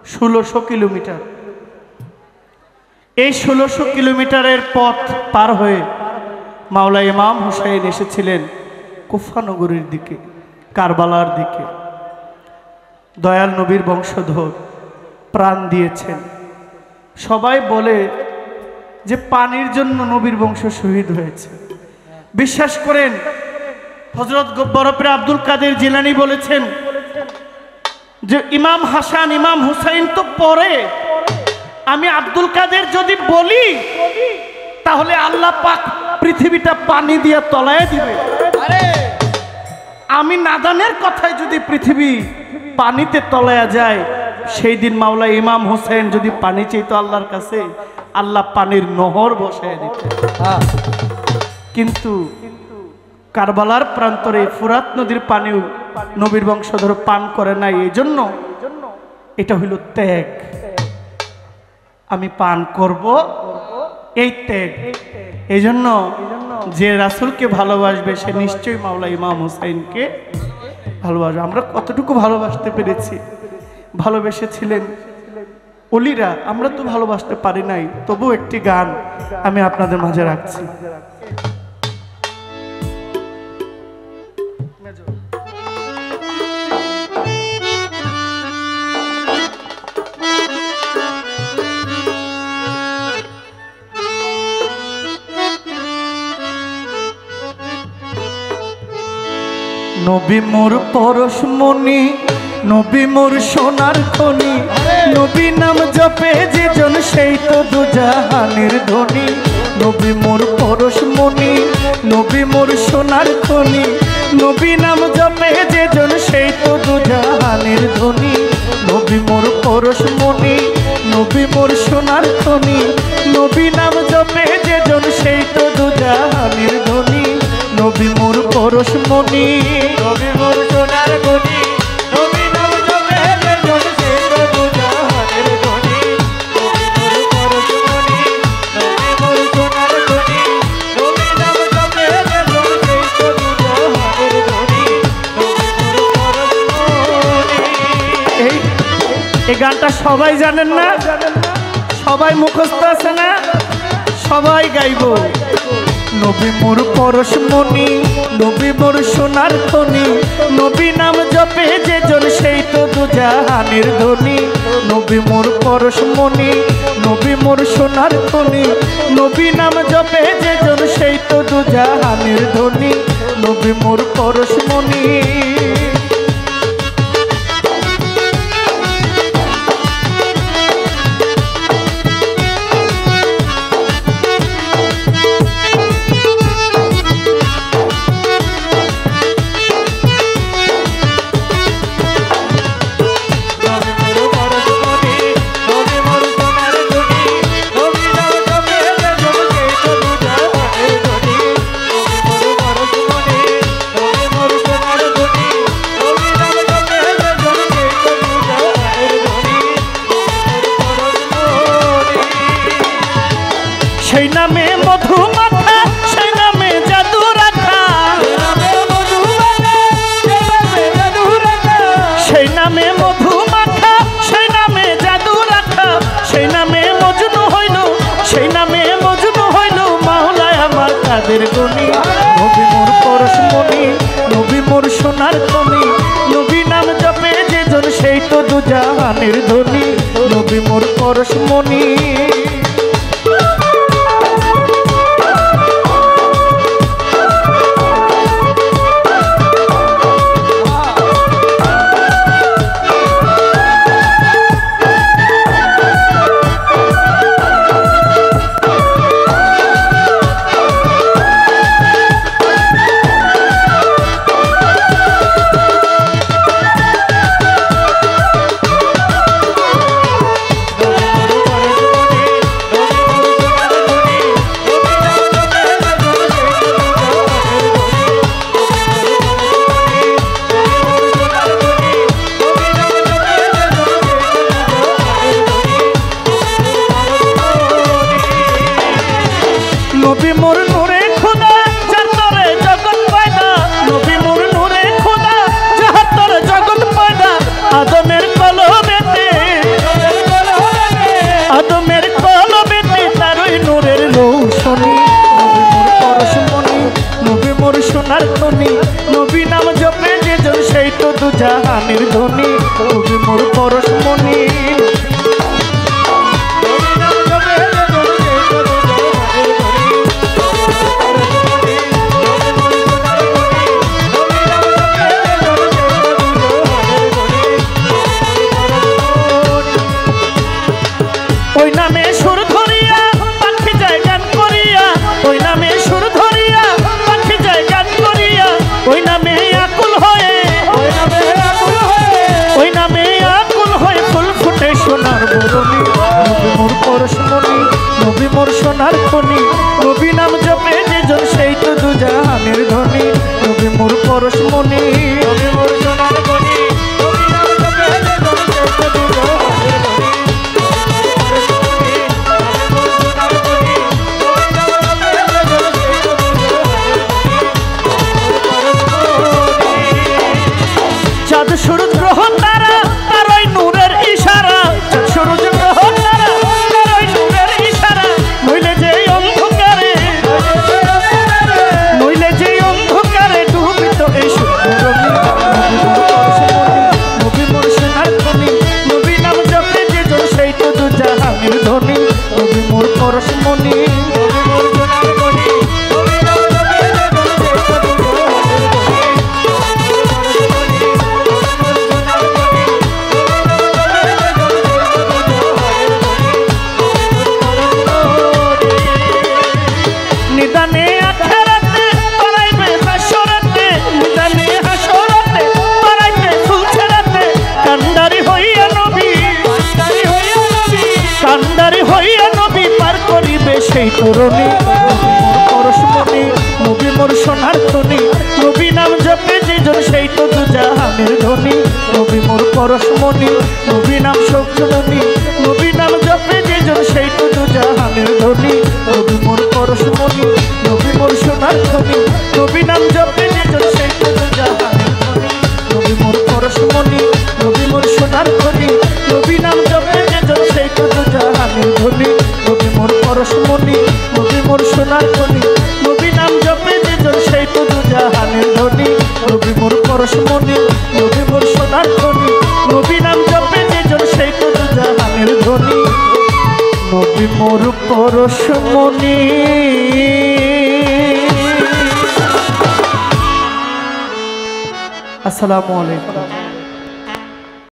1600 kilometre. এই 1600 কিলোমিটারের পথ পার হয়ে মাওলা ইমাম হুসাইন এসেছিলেন কুফা নগরীর দিকে, কারবালার দিকে। দয়াল নবীর বংশধর প্রাণ দিয়েছেন। সবাই বলে যে পানির জন্য নবীর বংশ শহীদ হয়েছে। বিশ্বাস করেন, হযরত বরফের আব্দুল কাদের জিলানী বলেছেন যে ইমাম হাসান ইমাম হুসাইন তো পরে, আমি আব্দুল কাদের যদি বলি তাহলে আল্লাহ পাক পৃথিবীটা পানি দিয়ে তলায় দিবে। আমি নাদানের কথায় যদি পৃথিবী পানিতে তলায়া যায়, সেই দিন মাওলা ইমাম হুসাইন যদি পানি চাইতো আল্লাহর কাছে, আল্লাহ পানির নহর বসায় দিত। কিন্তু কারবালার প্রান্তরে ফুরাত নদীর পানিও নবীর বংশধর পান করে নাই। এই জন্য এটা হইল ত্যাগ। আমি পান করব, এই ত্যাগ। এই জন্য যে রাসূলকে ভালোবাসবে সে নিশ্চয়ই মাওলা ইমাম হুসাইনকে ভালোবাসবে। আমরা কতটুকু ভালোবাসতে পেরেছি, ভালোবেসেছিলেন ওলিরা, আমরা তো ভালোবাসতে পারি নাই। তবু একটি গান আমি আপনাদের মাঝে রাখছি। নবী মোর পরশমণি, নবী মোর সোনার খনি, নবী নাম জপে যে জন সেই তো দুজাহানের ধনী। নবী মোর পরশমণি, নবী মোর সোনার খনি, নবী নাম জপে যে জন সেই তো দুজাহানের ধনী। নবী মোর পরশমণি, নবী মোর সোনার খনি, নবী নাম জপে যে জন সেই তো দুজাহানের ধনী। নবী মোর পরশমণি, নবী মোর সোনার খনি, নবী নাম জপে যে জন সেই তো দুজাহানের ধনী। নবী মোর পরশমণি, নবী মোর সোনার খনি, নবী নাম জপে যে জন সেই তো দুজাহানের ধনী। নবী মোর পরশমণি। এই গানটা সবাই জানেন না? সবাই মুখস্থ আছে না? সবাই গাইব। নবী মোর পরশমণি, নবী মোর সোনার খনি, নবী নাম জপে যে জন সেই তো দুজাহানের ধনী। নবী মোর পরশমণি, নবী মোর সোনার খনি, নবী নাম জপে যে জন সেই তো দুজাহানের ধনী। নবী মোর পরশমণি। সেই নামে মধু মাখা, সেই নামে জাদু রাখা, সেই নামে মধু মাখা, সেই নামে জাদু রাখা, সেই নামে মজনু হইল, সেই নামে মজনু হইল মাওলায় আমার কাদের গনি। নবী মোর পরশমণি, নবী মোর সোনার খনি, নবী নাম জপে যে জন সেই তো দুজাহানের ধনী। নবী মোর পরশমণি। সেই তরুণী নবী মোর পরশমণি নবী মোর সোনার খনি নবী নাম জপে যেজন সেই তো দুজাহানের ধনী নবী মোর পরশমণি নবী নাম শোকজননী নবী নাম জপে যেজন সেই তো দুজাহানের ধনী নবী মোর পরশমণি নবী মোর সোনার খনি নবী নাম জপে যেজন সেই তো দুজাহানের ধনী নবী মোর পরশমণি নবী মোর সোনার খনি নবী নাম জপে যেজন সেই তো দুজাহানের ধনী নবী মোর পরশমণি নবী মোর সোনার খনি নবী নাম জপে যেজন সেই তো দুজাহানের ধনী নবী মোর পরশমণি নবী মোর সোনার খনি নবী নাম জপে যেজন সেই তো দুজাহানের ধনী নবী মোর পরশমণি। আসসালামু আলাইকুম।